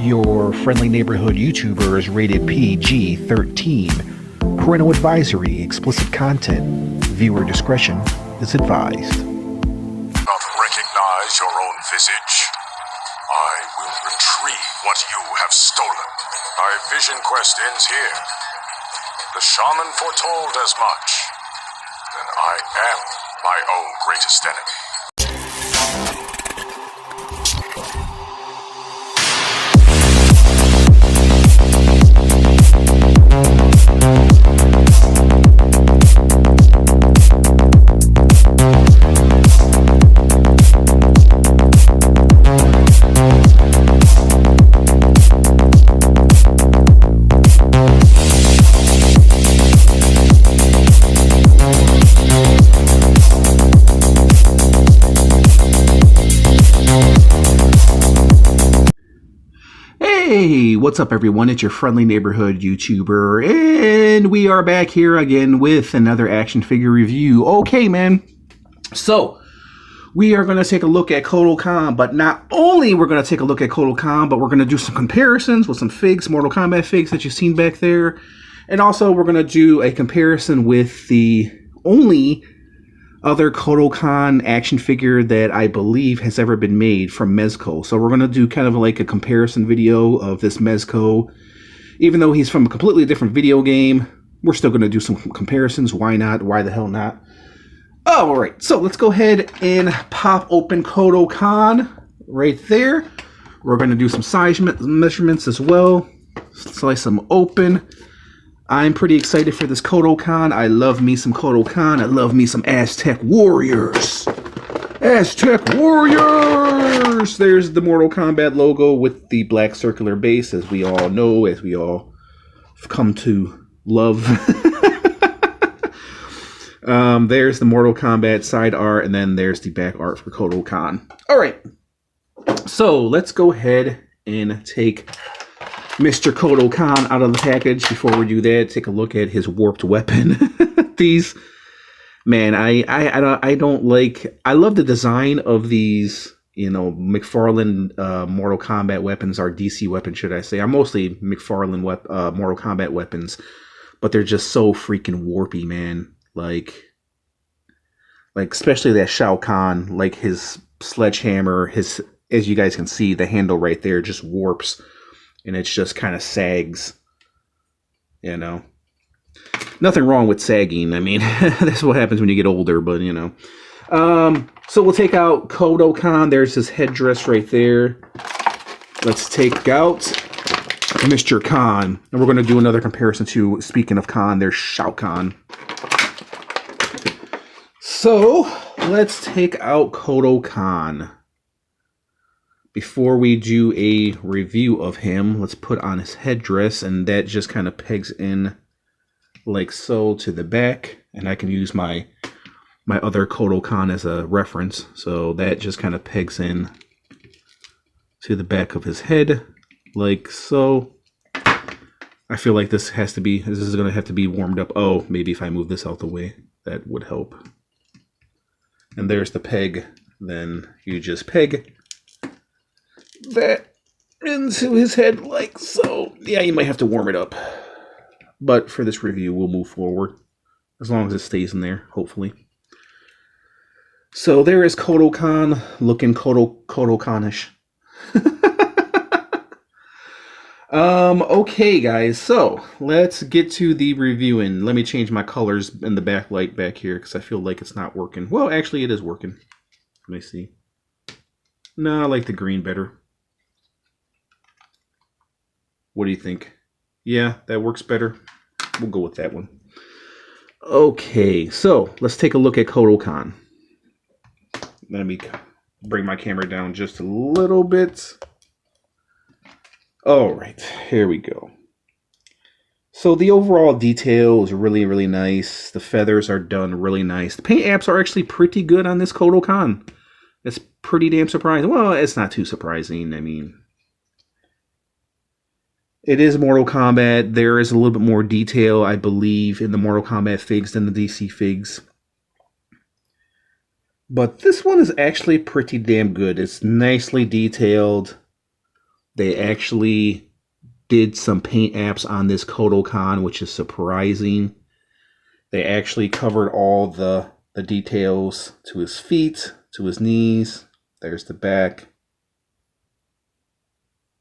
Your friendly neighborhood YouTuber is rated PG-13. Parental advisory, explicit content. Viewer discretion is advised. Not recognize your own visage? I will retrieve what you have stolen. My vision quest ends here. The shaman foretold as much. Then I am my own greatest enemy. Hey, what's up everyone? It's your friendly neighborhood YouTuber, and we are back here again with another action figure review. Okay, man. So, we are going to take a look at Kotal Kahn, but not only we're going to take a look at Kotal Kahn, but we're going to do some comparisons with some figs, Mortal Kombat figs that you've seen back there. And also, we're going to do a comparison with the only other Kotal Kahn action figure that I believe has ever been made from Mezco. So we're going to do kind of like a comparison video of this Mezco. Even though he's from a completely different video game, we're still going to do some comparisons. Why not? Why the hell not? Oh, all right. So let's go ahead and pop open Kotal Kahn right there. We're going to do some size measurements as well. Slice them open. I'm pretty excited for this Kotal Kahn. I love me some Kotal Kahn. I love me some Aztec Warriors. Aztec Warriors! There's the Mortal Kombat logo with the black circular base, as we all know, as we all have come to love. There's the Mortal Kombat side art, and then there's the back art for Kotal Kahn. All right. So let's go ahead and take Mr. Kotal Kahn out of the package. Before we do that, take a look at his warped weapon. These, man, I don't like. I love the design of these, you know, Mcfarlane Mortal Kombat weapons, or DC weapons, should I say? I'm mostly Mcfarlane Mortal Kombat weapons, but they're just so freaking warpy, man. Like especially that Shao Kahn, like his sledgehammer, as you guys can see, the handle right there just warps. And it's just kind of sags, you know. Nothing wrong with sagging. I mean, that's what happens when you get older, but, you know. So we'll take out Kotal Kahn. There's his headdress right there. Let's take out Mr. Kahn. And we're going to do another comparison to, speaking of Kahn, there's Shao Kahn. So let's take out Kotal Kahn. Before we do a review of him, let's put on his headdress, and that just kind of pegs in like so to the back, and I can use my other Kotal Kahn as a reference. So that just kind of pegs in to the back of his head, like so. I feel like this is going to have to be warmed up. Oh, maybe if I move this out the way, that would help. And there's the peg. Then you just peg that into his head like so. Yeah, you might have to warm it up, but for this review we'll move forward as long as it stays in there, hopefully. So there is Kotal Kahn, looking Kotal Kahnish. Okay guys, so let's get to the reviewing. Let me change my colors in the backlight back here because I feel like it's not working. Well, actually it is working. Let me see. No, I like the green better. What do you think? Yeah, that works better. We'll go with that one. Okay, so let's take a look at Kotal Kahn. Let me bring my camera down just a little bit. All right, here we go. So the overall detail is really, really nice. The feathers are done really nice. The paint apps are actually pretty good on this Kotal Kahn. It's pretty damn surprising. Well, it's not too surprising. I mean, it is Mortal Kombat. There is a little bit more detail, I believe, in the Mortal Kombat figs than the DC figs. But this one is actually pretty damn good. It's nicely detailed. They actually did some paint apps on this Kotal Kahn, which is surprising. They actually covered all the details to his feet, to his knees. There's the back.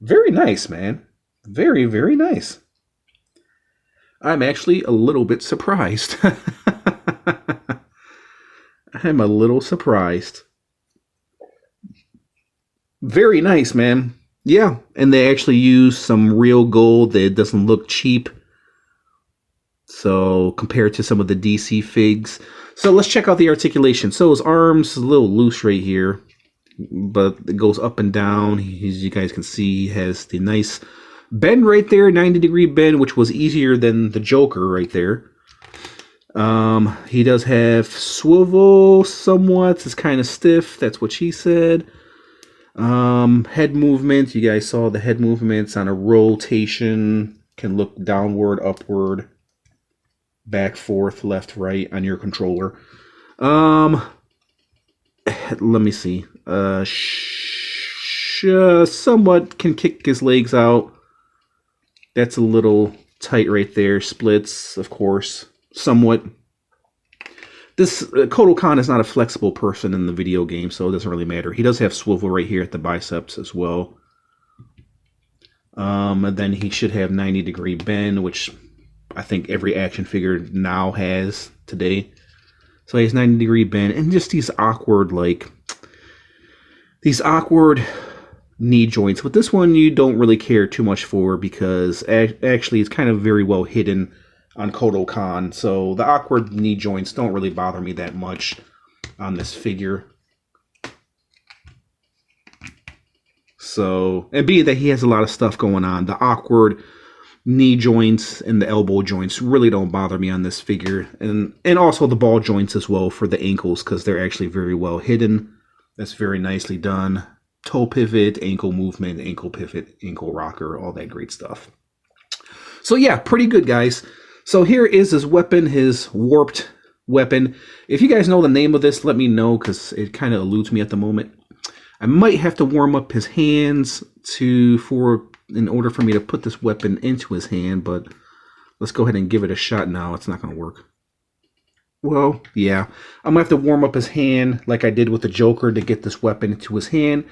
Very nice, man. Very, very nice. I'm actually a little bit surprised. I'm a little surprised. Very nice, man. Yeah, and they actually use some real gold that doesn't look cheap. So compared to some of the DC figs. So let's check out the articulation. So his arms a little loose right here, but it goes up and down. As you guys can see, he has the nice bend right there, 90-degree bend, which was easier than the Joker right there. He does have swivel somewhat. It's kind of stiff. That's what she said. Head movement. You guys saw the head movements on a rotation. Can look downward, upward, back, forth, left, right on your controller. Let me see. Somewhat can kick his legs out. That's a little tight right there. Splits, of course, somewhat. This Kotal Kahn is not a flexible person in the video game, so it doesn't really matter. He does have swivel right here at the biceps as well. And then he should have 90-degree bend, which I think every action figure now has today. So he has 90-degree bend, and just these awkward knee joints. But this one you don't really care too much for because actually it's kind of very well hidden on Kotal Kahn. So the awkward knee joints don't really bother me that much on this figure. So, and being that he has a lot of stuff going on, the awkward knee joints and the elbow joints really don't bother me on this figure. And also the ball joints as well for the ankles, because they're actually very well hidden. That's very nicely done. Toe pivot, ankle movement, ankle pivot, ankle rocker, all that great stuff. So yeah, pretty good, guys. So here is his weapon, his warped weapon. If you guys know the name of this, let me know, because it kind of eludes me at the moment. I might have to warm up his hands in order for me to put this weapon into his hand, but let's go ahead and give it a shot now. It's not going to work. Well, yeah. I'm going to have to warm up his hand like I did with the Joker to get this weapon into his hand.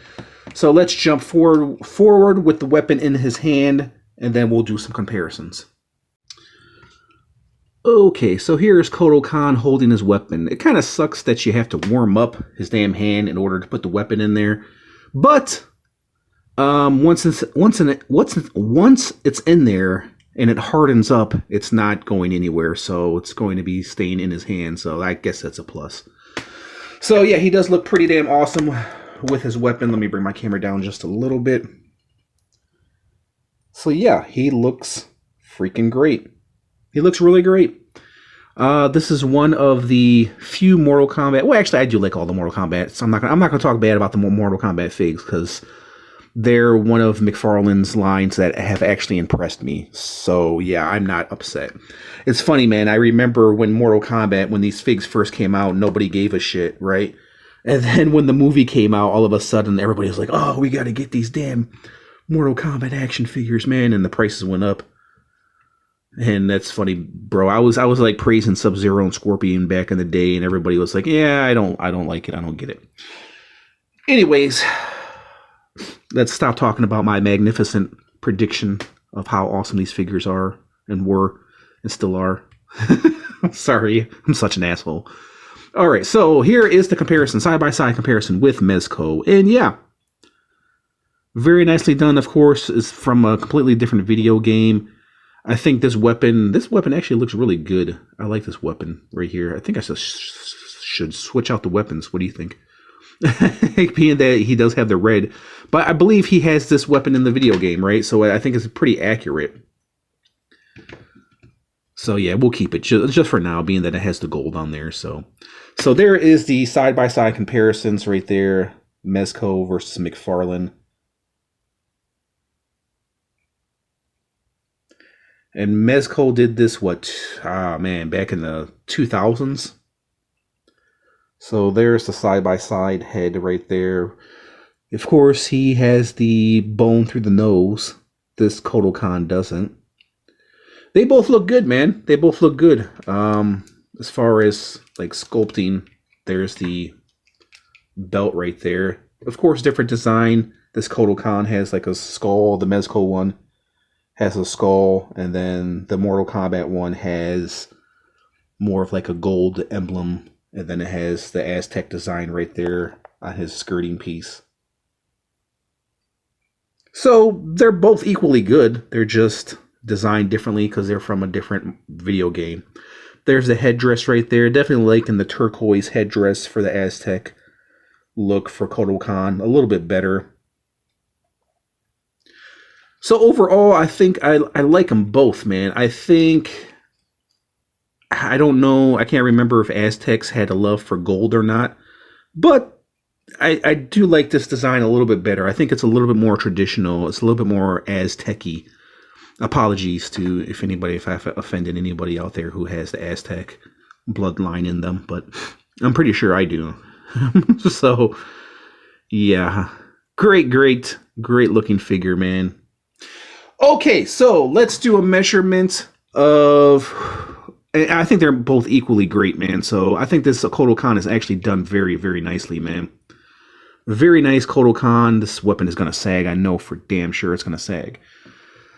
So let's jump forward with the weapon in his hand, and then we'll do some comparisons. Okay, so here's Kotal Kahn holding his weapon. It kind of sucks that you have to warm up his damn hand in order to put the weapon in there. But once it's in there and it hardens up, it's not going anywhere. So it's going to be staying in his hand. So I guess that's a plus. So yeah, he does look pretty damn awesome with his weapon. Let me bring my camera down just a little bit. So yeah, he looks freaking great. He looks really great. This is one of the few Mortal Kombat. Well, actually, I do like all the Mortal Kombat. So I'm not gonna talk bad about the Mortal Kombat figs because they're one of McFarlane's lines that have actually impressed me. So yeah, I'm not upset. It's funny, man. I remember when Mortal Kombat, when these figs first came out, nobody gave a shit, right? And then when the movie came out, all of a sudden everybody was like, "Oh, we got to get these damn Mortal Kombat action figures, man!" And the prices went up. And that's funny, bro. I was like praising Sub-Zero and Scorpion back in the day, and everybody was like, "Yeah, I don't like it. I don't get it." Anyways, let's stop talking about my magnificent prediction of how awesome these figures are and were and still are. Sorry, I'm such an asshole. All right, so here is the comparison, side-by-side comparison with Mezco. And yeah, very nicely done, of course. Is from a completely different video game. I think this weapon actually looks really good. I like this weapon right here. I think I should switch out the weapons. What do you think? Being that he does have the red. But I believe he has this weapon in the video game, right? So I think it's pretty accurate. So yeah, we'll keep it just for now, being that it has the gold on there. So there is the side-by-side comparisons right there. Mezco versus Mcfarlane. And Mezco did this, back in the 2000s. So there's the side-by-side head right there. Of course, he has the bone through the nose. This Kotal Kahn doesn't. They both look good, man. They both look good. As far as like sculpting, there's the belt right there. Of course, different design. This Kotal Kahn has like a skull. The Mezco one has a skull, and then the Mortal Kombat one has more of like a gold emblem, and then it has the Aztec design right there on his skirting piece. So they're both equally good. They're just designed differently because they're from a different video game. There's the headdress right there. Definitely liking the turquoise headdress for the Aztec look for Kotal Kahn. A little bit better. So overall, I think I like them both, man. I don't know, I can't remember if Aztecs had a love for gold or not, but I do like this design a little bit better. I think it's a little bit more traditional. It's a little bit more Aztec-y. Apologies to if I've offended anybody out there who has the Aztec bloodline in them, but I'm pretty sure I do. So, yeah. Great looking figure, man. Okay, so let's do a measurement of... And I think they're both equally great, man. So I think this Kotal Kahn is actually done very, very nicely, man. Very nice Kotal Kahn. This weapon is going to sag. I know for damn sure it's going to sag.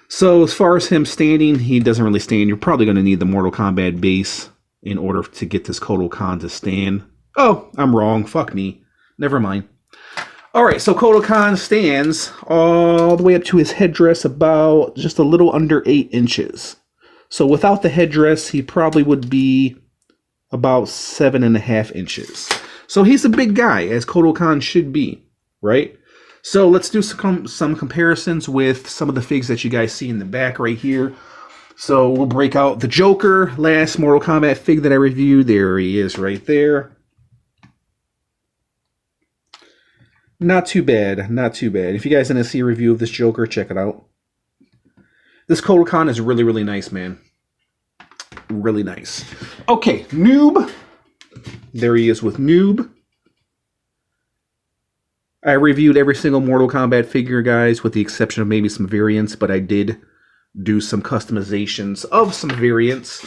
So as far as him standing, he doesn't really stand. You're probably going to need the Mortal Kombat base in order to get this Kotal Kahn to stand. Oh, I'm wrong. Fuck me. Never mind. All right, so Kotal Kahn stands all the way up to his headdress about just a little under 8 inches. So without the headdress, he probably would be about 7.5 inches. So he's a big guy, as Kotal Kahn should be, right? So let's do some comparisons with some of the figs that you guys see in the back right here. So we'll break out the Joker, last Mortal Kombat fig that I reviewed. There he is right there. Not too bad, not too bad. If you guys want to see a review of this Joker, check it out. This Kotal Kahn is really, really nice, man. Really nice. Okay, Noob. There he is with Noob. I reviewed every single Mortal Kombat figure, guys, with the exception of maybe some variants, but I did do some customizations of some variants.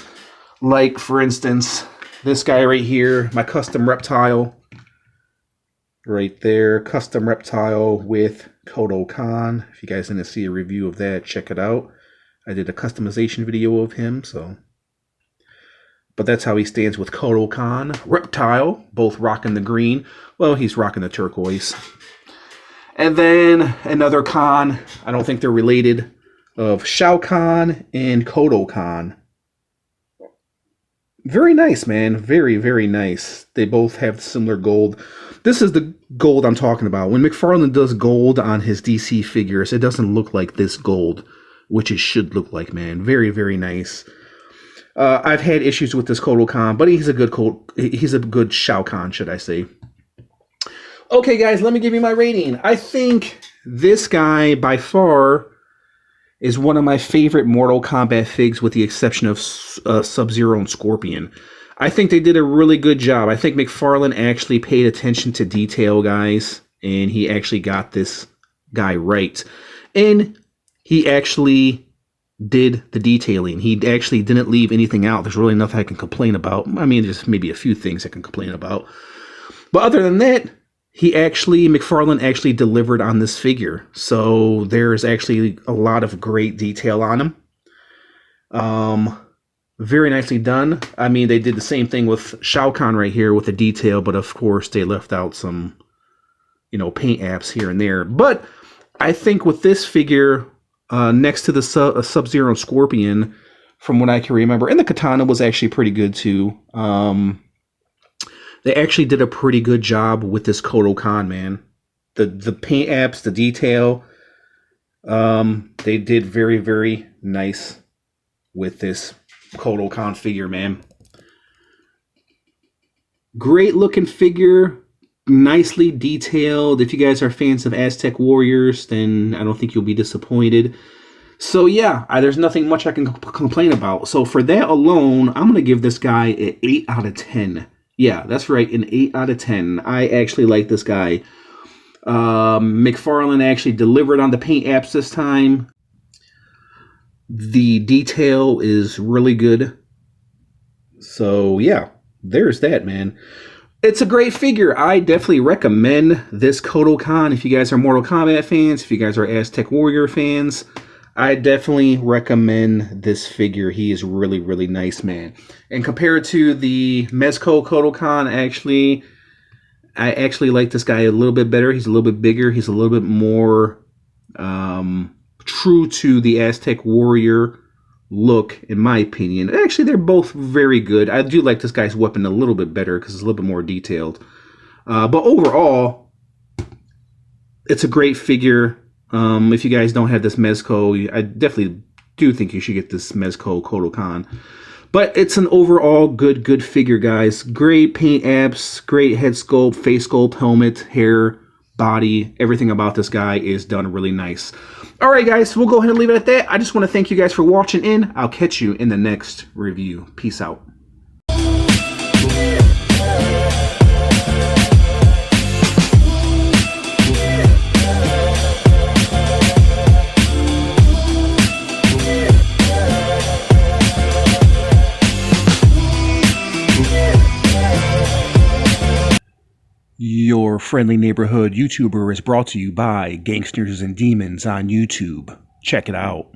Like, for instance, this guy right here, my custom reptile. Right there, custom reptile with Kotal Kahn. If you guys want to see a review of that, check it out. I did a customization video of him, so. But that's how he stands with Kotal Kahn. Reptile, both rocking the green. Well, he's rocking the turquoise. And then another Kahn, I don't think they're related, of Shao Kahn and Kotal Kahn. Very nice, man. Very, very nice. They both have similar gold. This is the gold I'm talking about. When Mcfarlane does gold on his DC figures, it doesn't look like this gold, which it should look like, man. Very, very nice. I've had issues with this Kotal Kahn, but he's a good Shao Kahn, should I say. Okay, guys, let me give you my rating. I think this guy, by far, is one of my favorite Mortal Kombat figs, with the exception of Sub-Zero and Scorpion. I think they did a really good job. I think Mcfarlane actually paid attention to detail, guys, and he actually got this guy right. And he actually did the detailing. He actually didn't leave anything out. There's really nothing I can complain about. I mean, there's maybe a few things I can complain about. But other than that, Mcfarlane actually delivered on this figure. So there's actually a lot of great detail on him. Very nicely done. I mean, they did the same thing with Shao Kahn right here with the detail, but of course they left out some, paint apps here and there. But I think with this figure, next to the Sub-Zero and Scorpion, from what I can remember, and the Katana was actually pretty good too. They actually did a pretty good job with this Kotal Kahn, man. The paint apps, the detail, they did very, very nice with this Kotal Kahn figure, man. Great looking figure, nicely detailed. If you guys are fans of Aztec Warriors, then I don't think you'll be disappointed. So yeah, there's nothing much I can complain about. So for that alone, I'm going to give this guy an 8 out of 10. Yeah, that's right, an 8 out of 10. I actually like this guy. Mcfarlane actually delivered on the paint apps this time. The detail is really good. So yeah, there's that, man. It's a great figure. I definitely recommend this Kotal Kahn if you guys are Mortal Kombat fans, if you guys are Aztec Warrior fans. I definitely recommend this figure. He is really, really nice, man. And compared to the Mezco Kotal Kahn, I actually like this guy a little bit better. He's a little bit bigger. He's a little bit more true to the Aztec Warrior look, in my opinion. Actually, they're both very good. I do like this guy's weapon a little bit better because it's a little bit more detailed. But overall, it's a great figure. If you guys don't have this Mezco, I definitely do think you should get this Mezco Kotal Kahn. But it's an overall good figure, guys. Great paint apps, great head sculpt, face sculpt, helmet, hair, body. Everything about this guy is done really nice. All right, guys, we'll go ahead and leave it at that. I just want to thank you guys for watching in. I'll catch you in the next review. Peace out. Your friendly neighborhood YouTuber is brought to you by Gangsters and Demons on YouTube. Check it out.